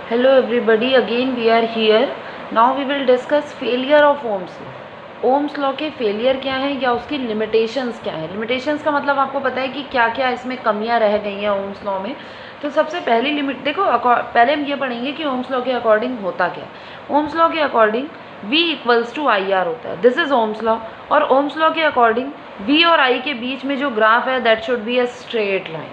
Hello everybody, again we are here. Now we will discuss failure of Ohm's law. Ohms law के failure क्या है या उसकी limitations क्या है. लिमिटेशंस का मतलब आपको पता है कि क्या क्या इसमें कमियां रह गई हैं ओम्स लॉ में. तो सबसे पहली लिमिट देखो, पहले हम ये पढ़ेंगे कि ओम्स लॉ के अकॉर्डिंग होता क्या है. ओम्स लॉ के according V equals to I R होता है. This is Ohm's law. और ओम्स लॉ के अकॉर्डिंग V और I के बीच में जो ग्राफ है that should be a straight line.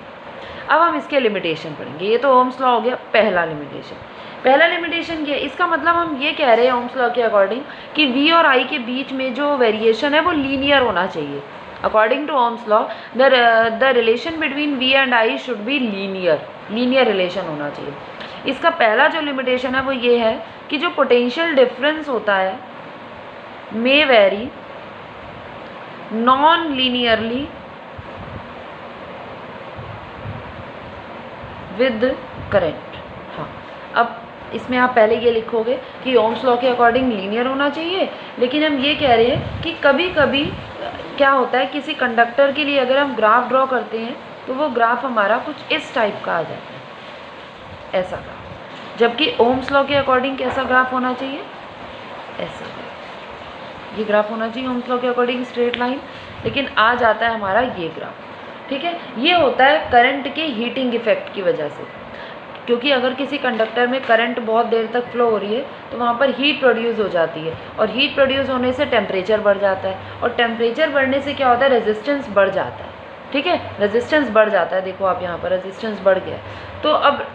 अब हम इसके लिमिटेशन पढ़ेंगे. ये तो ओम्स लॉ हो गया पहला लिमिटेशन. पहला लिमिटेशन क्या है, इसका मतलब हम ये कह रहे हैं ओम्स लॉ के अकॉर्डिंग कि V और I के बीच में जो वेरिएशन है वो लीनियर होना चाहिए. According to Ohm's law the relation between V and I should be linear relation होना चाहिए. इसका पहला जो लिमिटेशन है वो ये है कि जो पोटेंशियल डिफरेंस होता है may vary non linearly with current. हाँ, अब इसमें आप पहले ये लिखोगे कि ओम्स लॉ के अकॉर्डिंग लीनियर होना चाहिए, लेकिन हम ये कह रहे हैं कि कभी कभी क्या होता है, किसी कंडक्टर के लिए अगर हम ग्राफ ड्रॉ करते हैं तो वो ग्राफ हमारा कुछ इस टाइप का आ जाता है, ऐसा ग्राफ. जबकि ओम्स लॉ के अकॉर्डिंग कैसा ग्राफ होना चाहिए, ऐसा ये ग्राफ होना चाहिए ओम्स लॉ के अकॉर्डिंग स्ट्रेट लाइन. लेकिन आ जाता है हमारा ये ग्राफ. ठीक है, ये होता है करंट के हीटिंग इफेक्ट की वजह से. क्योंकि अगर किसी कंडक्टर में करंट बहुत देर तक फ्लो हो रही है तो वहाँ पर हीट प्रोड्यूस हो जाती है, और हीट प्रोड्यूस होने से टेम्परेचर बढ़ जाता है, और टेम्परेचर बढ़ने से क्या होता है, रेजिस्टेंस बढ़ जाता है. ठीक है, रेजिस्टेंस बढ़ जाता है. देखो आप यहाँ पर रेजिस्टेंस बढ़ गया. तो अब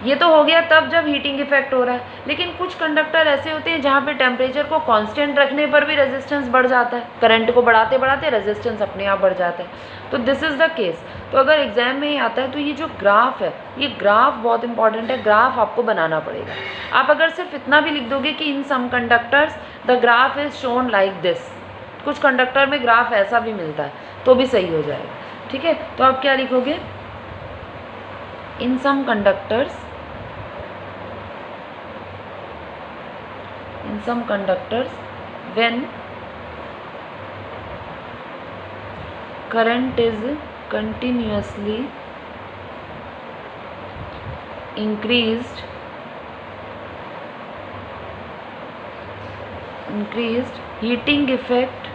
ये तो हो गया तब जब हीटिंग इफेक्ट हो रहा है. लेकिन कुछ कंडक्टर ऐसे होते हैं जहाँ पे टेम्परेचर को कांस्टेंट रखने पर भी रेजिस्टेंस बढ़ जाता है. करंट को बढ़ाते बढ़ाते रेजिस्टेंस अपने आप बढ़ जाता है. तो दिस इज़ द केस. तो अगर एग्जाम में ही आता है तो ये जो ग्राफ है, ये ग्राफ बहुत इंपॉर्टेंट है. ग्राफ आपको बनाना पड़ेगा. आप अगर सिर्फ इतना भी लिख दोगे कि in some conductors the graph is shown like this, कुछ कंडक्टर में ग्राफ ऐसा भी मिलता है तो भी सही हो जाएगा. ठीक है, तो आप क्या लिखोगे, इन some conductors when current is continuously increased heating effect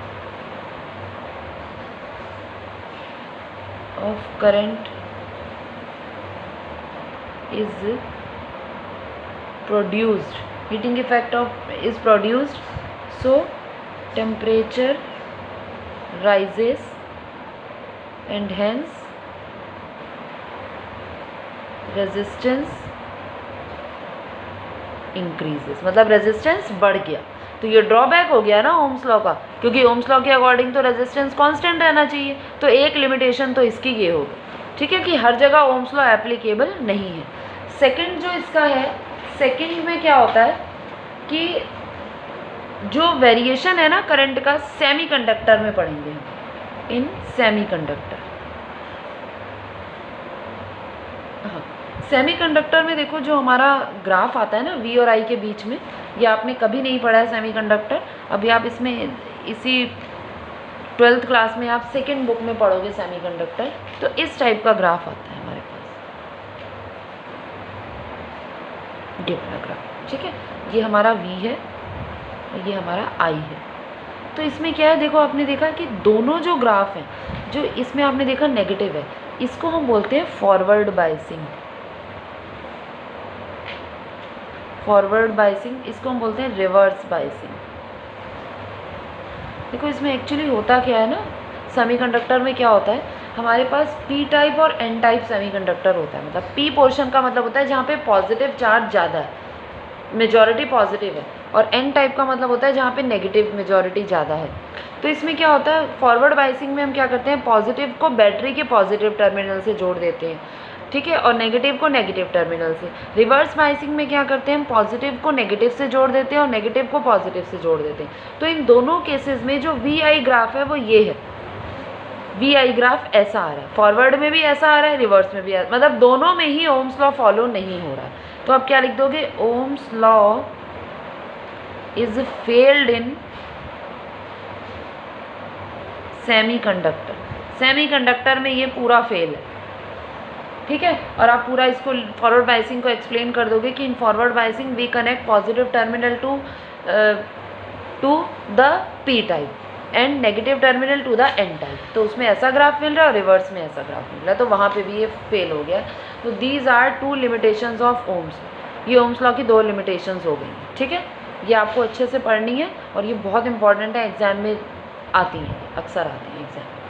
of current is produced. Heating effect is produced, so temperature rises and hence resistance increases. मतलब रेजिस्टेंस बढ़ गया. तो ये ड्रॉबैक हो गया ना ओम्स लॉ का, क्योंकि ओम्स लॉ के अकॉर्डिंग तो रेजिस्टेंस कांस्टेंट रहना चाहिए. तो एक लिमिटेशन तो इसकी ये होगी. ठीक है, कि हर जगह ओम्स लॉ एप्लीकेबल नहीं है. सेकंड जो इसका है, सेकंड में क्या होता है कि जो वेरिएशन है ना करंट का, सेमीकंडक्टर में पढ़ेंगे हम. इन सेमीकंडक्टर, हाँ, सेमीकंडक्टर में देखो जो हमारा ग्राफ आता है ना V और I के बीच में, ये आपने कभी नहीं पढ़ा है सेमीकंडक्टर. अभी आप इसमें इसी 12th क्लास में आप सेकंड बुक में पढ़ोगे सेमीकंडक्टर. तो इस टाइप का ग्राफ आता है हमारे पास, ये वाला ग्राफ. ठीक है, ये हमारा V है और ये हमारा I है. तो इसमें क्या है, देखो आपने देखा कि दोनों जो ग्राफ हैं, जो इसमें आपने देखा नेगेटिव है, इसको हम बोलते हैं फॉरवर्ड बाइसिंग. फॉरवर्ड बाइसिंग, इसको हम बोलते हैं रिवर्स बाइसिंग. देखो इसमें एक्चुअली होता क्या है ना, सेमीकंडक्टर में क्या होता है, हमारे पास P टाइप और N टाइप सेमीकंडक्टर होता है. मतलब P पोर्शन का मतलब होता है जहाँ पे पॉजिटिव चार्ज ज़्यादा है, मेजॉरिटी पॉजिटिव है, और N टाइप का मतलब होता है जहाँ पे नेगेटिव मेजॉरिटी ज़्यादा है. तो इसमें क्या होता है, फॉरवर्ड बाइसिंग में हम क्या करते हैं, पॉजिटिव को बैटरी के पॉजिटिव टर्मिनल से जोड़ देते हैं. ठीक है, और नेगेटिव को नेगेटिव टर्मिनल से. रिवर्स बाइसिंग में क्या करते हैं, हम पॉजिटिव को नेगेटिव से जोड़ देते हैं और नेगेटिव को पॉजिटिव से जोड़ देते हैं. तो इन दोनों केसेस में जो VI ग्राफ है वो ये है. VI ग्राफ ऐसा आ रहा है, फॉरवर्ड में भी ऐसा आ रहा है, रिवर्स में भी मतलब दोनों में ही ओम्स लॉ फॉलो नहीं हो रहा है. तो आप क्या लिख दोगे, Ohm's law is failed in semiconductor. Semiconductor में ये पूरा फेल है. ठीक है। और आप पूरा इसको फॉरवर्ड बायसिंग को एक्सप्लेन कर दोगे कि in forward biasing we connect positive terminal to the P type and negative terminal to the N type. तो उसमें ऐसा ग्राफ मिल रहा है और रिवर्स में ऐसा ग्राफ मिल रहा है, तो वहाँ पे भी ये फेल हो गया। तो these are 2 limitations of Ohm's. ये ओम्स लॉ की 2 लिमिटेशंस हो गई, ठीक है। ये आपको अच्छे से पढ़नी है और ये बहुत इंपॉर्टेंट है, एग्जाम में आती हैं, अक्सर आती हैं एग्जाम में।